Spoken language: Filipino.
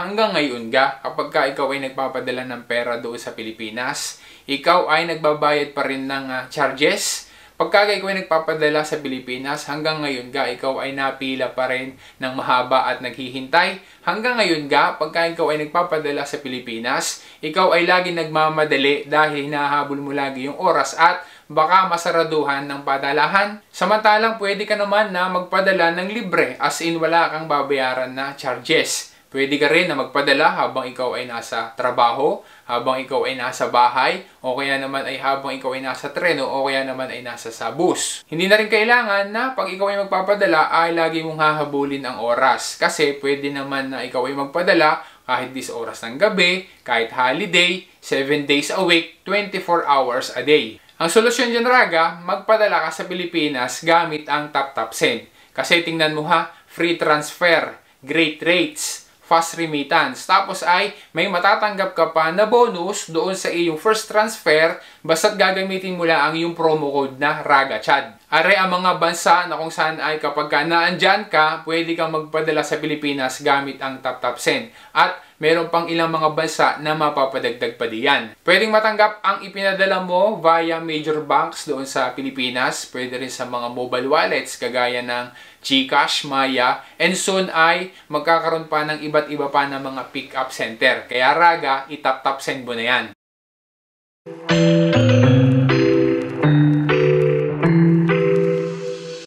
hanggang ngayon kapag ikaw ay nagpapadala ng pera doon sa Pilipinas, ikaw ay nagbabayad pa rin ng charges. Pagka ikaw ay nagpapadala sa Pilipinas, hanggang ngayon ikaw ay napila pa rin ng mahaba at naghihintay. Hanggang ngayon pagka ikaw ay nagpapadala sa Pilipinas, ikaw ay lagi nagmamadali dahil hinahabol mo lagi yung oras at baka masaraduhan ng padalahan. Samantalang pwede ka naman na magpadala ng libre, as in wala kang babayaran na charges. Pwede ka rin na magpadala habang ikaw ay nasa trabaho, habang ikaw ay nasa bahay, o kaya naman ay habang ikaw ay nasa treno, o kaya naman ay nasa sa bus. Hindi na rin kailangan na pag ikaw ay magpapadala ay lagi mong hahabulin ang oras. Kasi pwede naman na ikaw ay magpadala kahit 10 oras ng gabi, kahit holiday, 7 days a week, 24 hours a day. Ang solusyon dyan, Raga, magpadala ka sa Pilipinas gamit ang TapTap Send. Kasi tingnan mo free transfer, great rates, fast remittance. Tapos ay may matatanggap ka pa na bonus doon sa iyong first transfer basta't gagamitin mo lang yung promo code na RAGACHAD. Are ang mga bansa na kung saan ay kapag naandyan ka, pwede kang magpadala sa Pilipinas gamit ang TapTap Send. At meron pang ilang mga bansa na mapapadagdag pa diyan. Pwedeng matanggap ang ipinadala mo via major banks doon sa Pilipinas. Pwede rin sa mga mobile wallets kagaya ng GCash, Maya, and soon ay magkakaroon pa ng iba't iba pa na mga pick-up center. Kaya Raga, i-TapTap Send mo na yan.